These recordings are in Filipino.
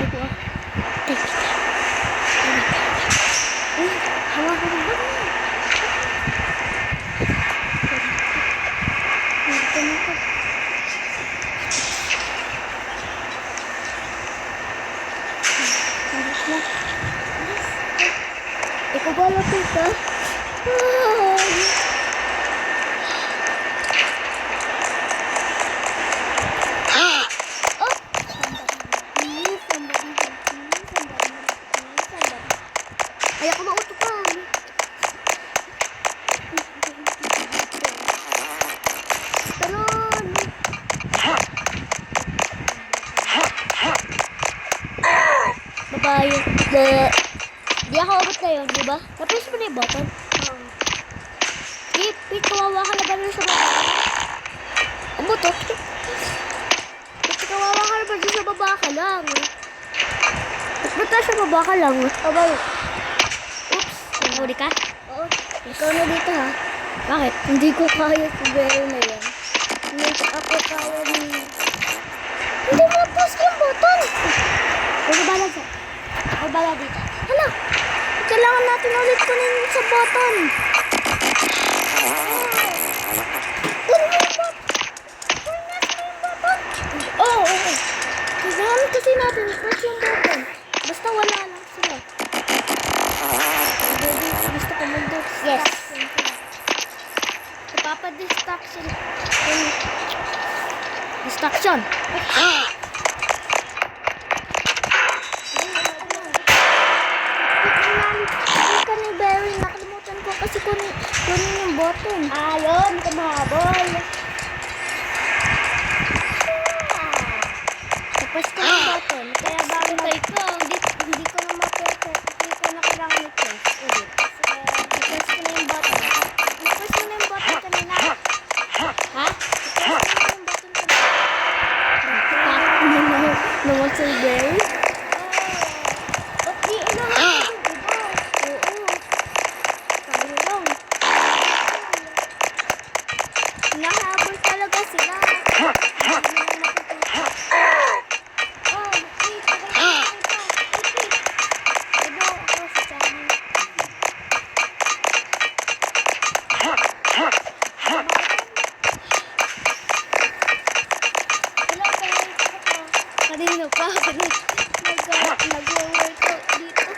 ko ah. Take it. Hawa ko rin ba? Dito na ko. Alis na. Ikaw ba lapit ka? Ay, ako mautukan. Taron! Babae. Di ako abot na yun, di ba? Tapos mo na yung button? Oo. Pit, kawawa ka na ba rin sa baba? Ang butot? Pit, kawawa ka na ba rin sa baba ka lang? Ba't sa baba ka lang? Abay. Oops. Nahuli ka? Oo. Ikaw na dito ha. Bakit? Hindi ko kaya si Bero na yan. Hindi ako kaya ni... Hindi mo post yung button. Huwag bala dyan. Huwag bala dito. Hala! Kailangan natin ulit kunin sa button. Kunin mo yung button. Kunin natin yung button. Oo. Kailangan kasi natin press yung button. Basta wala lang sila. Gusto ko mag-do. Yes. Papa-distraction. Distraction. Ka ni Barry. Nakalimutan ko kasi kunin yung button. Ayun, hindi ka mahabol. Tapos ko yung button. Kaya bago ko, hindi ko na ma-perfect. Hindi ko na kailangan i-press ulit. Tapos ko na yung button. Tapos ko na yung button kanina. Ha? Tapos ko na yung button kanina. Takot naman sa Barry. Okay, inahan ko, diba? Oo. Kaya lang. Nahabol talaga sila. Kanina pa, nag-workout dito.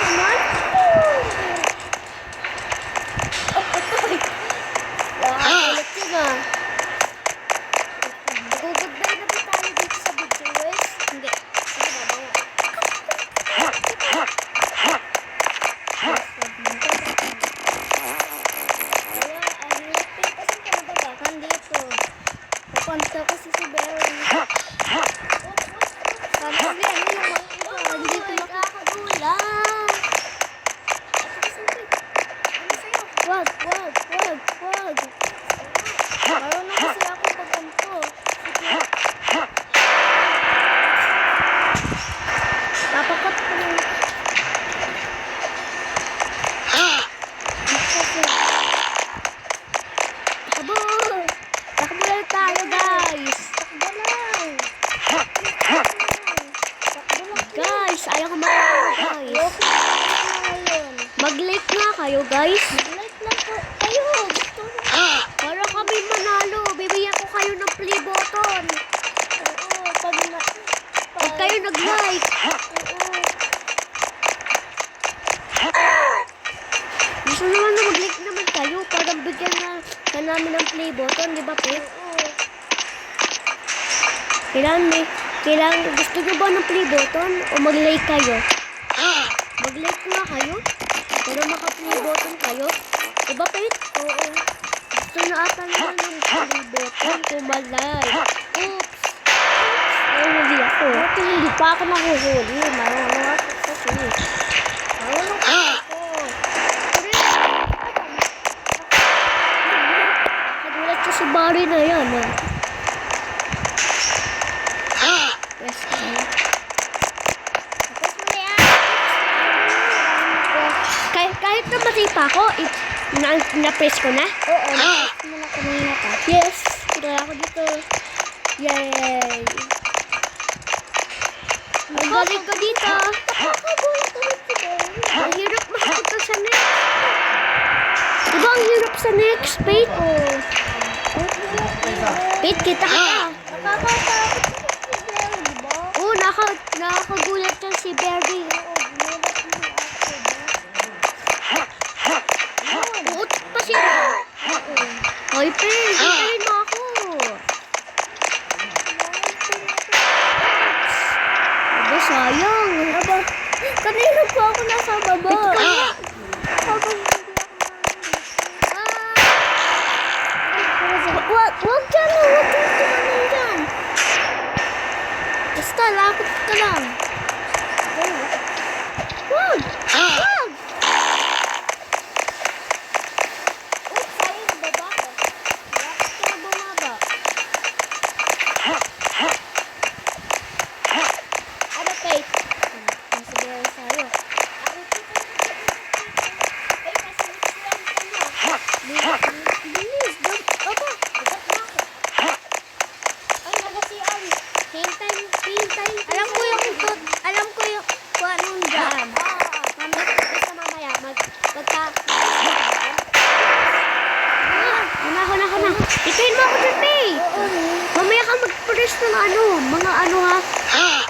Naman? Ulit yun ah. Goodbye na ba tayo dito sa video guys? Hindi. Sige na ba? Papunta kasi si Barry. Sana kasi ano yung mga iba. Hindi ko makakagulang. Wag. Marunong kasi ako pagkanto. Napakot ko yung... Takbo lang tayo guys. Takbo lang. Guys, ayaw ko guys. Mag-like nga kayo guys. Mag-like lang po kayo. Para kami manalo. Bibigyan ko kayo ng play button. Oo, pag kayo nag-like. Gusto naman na mag-like naman kayo para bigyan na namin ng play button, di ba, Pep? Oo. Kailangan, gusto nyo ba ng play button o mag-like kayo? Mag-like nga kayo para maka-play button kayo. Di ba, Pep? Oo. Gusto nyo ata naman ng play button kung mag-like. Oops. Hindi ako. Hindi pa ako nahuhuli. Marunong ako kasi. Marunong ako. Si Barry na yan eh. Yes, tapos mo na yan. Kahit na masipa ko, na-press ko na? Oo, na-press mo na kanina pa. Yes, kaya ako dito. Yay! Ang galing ko dito. Nakakagulat ulit si Berry. Ang hirap makapunta sa next. Diba ang hirap sa next, Pete? Pete, kita ka. Nakakatakot si Berry, diba? Oo, nakakagulat yan si Berry. Oo, gumalat mo si Ate, diba? Uot pa siya. Hoy, Pete, hintayin mo ako. Aba, sayang. Aba, kanina po ako nasa baba. Pete ka nga. Habang hindi ako Wag dyan, wag tumanin dyan. Basta, lakot ka lang. Wag! Wag! Oops, sayang, baba ko. Bakit ka na bumaba? Ano, Kate? Nasa biyahe sa'yo. Ay, kasi nagsiyan ka na. Bilis! Baba! Bagat na ako. Ay, nagasiyan. Hintayin. Alam ko yung kung anong dyan. Basta mamaya, Ako na. Itayin mo ako dyan, Faye. Mamaya ka mag-press ng mga ha.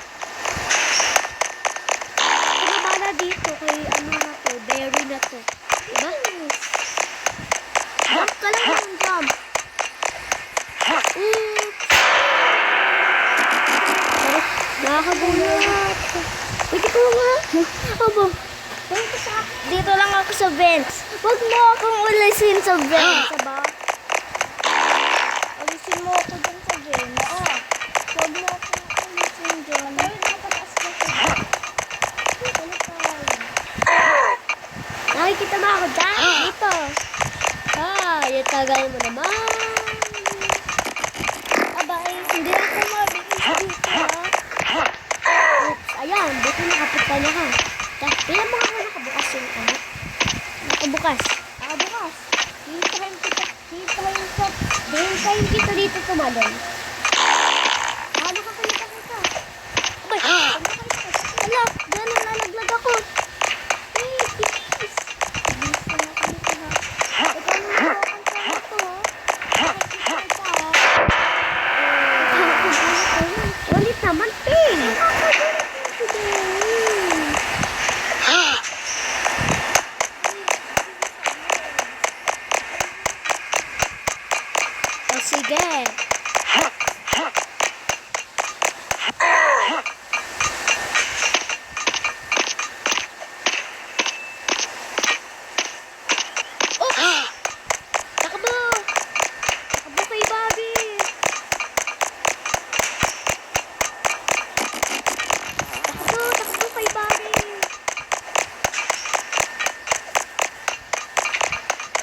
Tumaba na dito kay na to, berry na to. Diba? Jump ka lang ng jump. Oops. Nakakagulat. Pwede ko nga. Aba. Dito lang ako sa bench. Huwag mo akong ulisin sa bench. Diba? Ulisin mo ako dyan sa bench. Huwag mo akong ulisin dyan. Pero nakataas na siya. Ano tayo? Nakikita mo ako dyan? Dito. Yung tagal mo naman. Aba, hindi ako mabilis dito, ha? Oops, ayan. Buti nakapunta na ka. Tingnan mo ako nakabukas yung Nakabukas. Bukas. Hintayin kita dito tumalon. Nakakita kita. Abay, Hala, dyan ang nalaglag ako. Hey, bilis. Bilis na ako dito, ha? Ikaw na nakuha ko ito, ha? Nakikita kita, ha? Ulit naman, Ping. O sige. Takbo! Takbo kay Bobby! Takbo kay Bobby!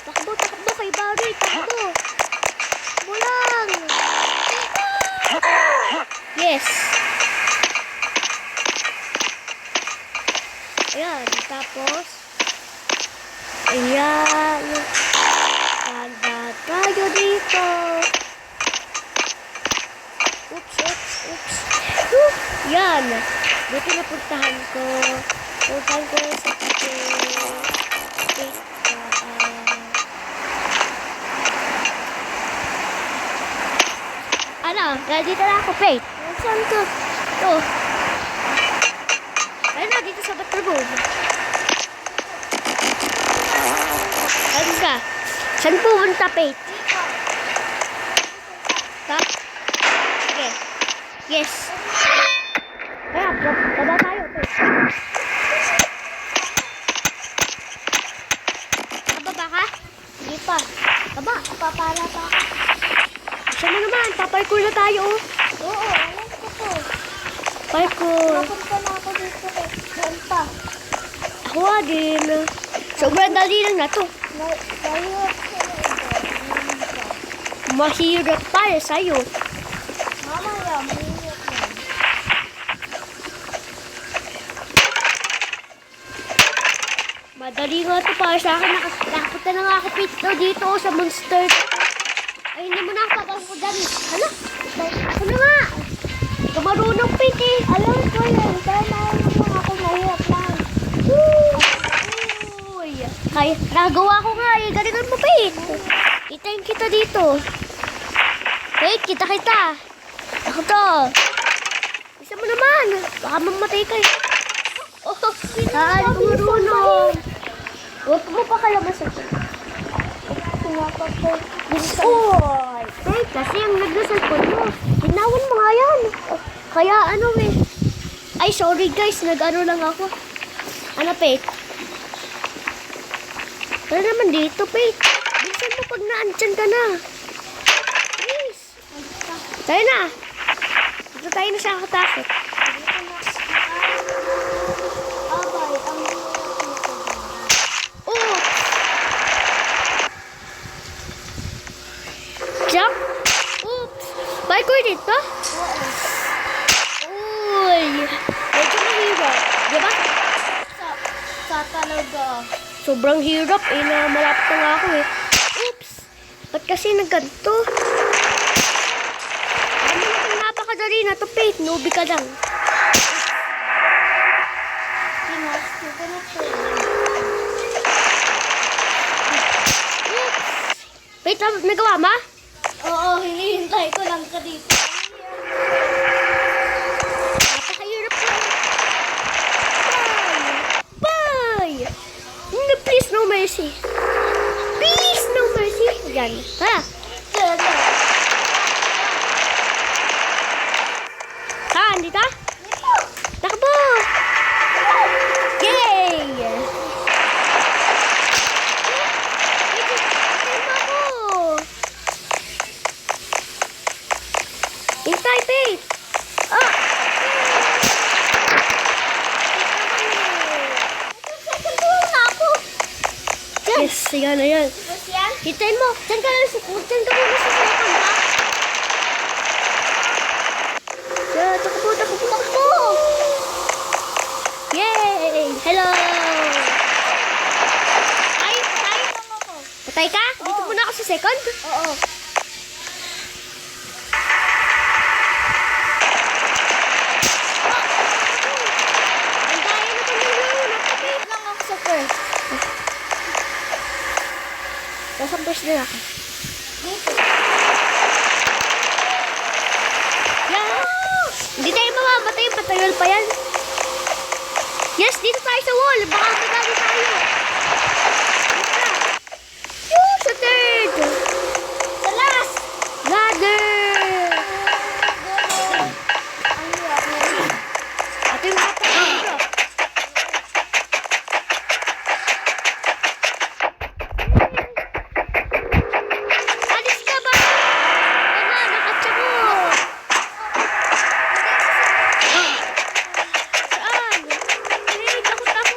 Takbo kay Bobby! Takbo! Mulang! Yes! Ayan, tapos ayan. Tanda tayo dito. Oops. Yan. Dito napuntahan ko. Puntahan ko sa dito na ako, Faith. Saan ka? Ito. Ayun na, dito sa bathroom. Saan ka? Saan pupunta, Faith? Ta? Okay. Yes. Kaya, baba tayo, Faith. Nakababa ka? Hindi pa. Baba, papala pa. Saan na naman? Paparkour na tayo, oh. Oo, alam ko po. Parkour. Napunta na ako dito eh. Doon pa. Ako din. Sobrang dali lang na to. Mahirap siya na ito. Mahirap para sa'yo. Mamaya, mahirap na. Madali nga to para sa akin. Nakapunta na nga ako dito sa monster. Ay, hindi mo na ako papasok dyan. Hala, ako na. Pete. Alam ko yan. Kaya naman ako mahirap lang. Uy. Kaya, nagawa ko nga eh. Galingan mo, Pete. Kitayin kita dito. Pete, kita. Ako to. Isa mo naman. Baka mamatay ka eh. Oh, saan ko marunong? Huwag mo pa kalabas ako. Pinapapay. Uy! Tay, kasi ang nagdasal ko mo. Ginawan mo nga yan. Kaya ano eh. Ay, sorry guys. Nag-ano lang ako. Ano, Pete? Ano naman dito, Pete? Bilisan mo pag naandyan ka na. Please. Tayo na. Dito tayo na sa katakot. Abay, ang Oh! Jump! Oops! Bye ko dito? Uy! Medyo mahirap. Diba? sa talaga. Sobrang hirap eh. Malapit na nga ako eh. Oops! Ba't kasi nagganto? Ano naman napakadali na to, Pete? Nubi ka lang. Pete, nagawa ma? Oo, hinihintay ko lang ka dito. Napakahirap ko. Bye! Please, no mercy. Please, no mercy. Yan. Tara. Saan? Dito? Takbo! Yay! Hintay, Pete! Ah! Yes, yan na yan. Tapos yan? Hintayin mo. Diyan ka muna sa second, ha? Yeah, takbo. Yay! Hello! Tayo lang ako. Patay ka? Dito muna ako sa second. Oo. Ang daya na pag-laro. Wait lang ako sa first. Nasa first din ako. Dito. Yeah! Hindi tayo mamamatay. Patagal pa yan. Yes, dito tayo sa wall. Baka madami tayo. Dito na. Yoo, sa third. Sa last. Ladder. Ang hirap na rin. Ito yung napakahirap. Alis ka ba? Tama, nakatsa mo. Saan? Eh, takot.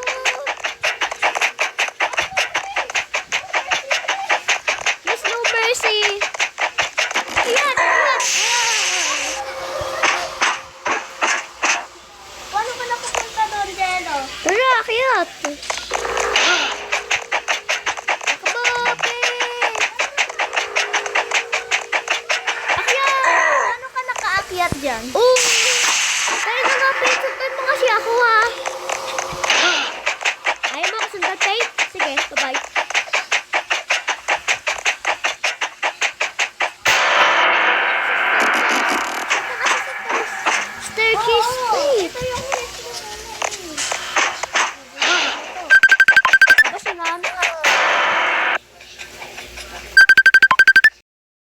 Yes, no mercy. Ayan. Paano ka napupunta doon, Jello? Tara, akyat. Kabapit. Akyat. Paano ka nakaakyat dyan? Oh! Tayo na nga, Pete. Sundan mo kasi ako, ha?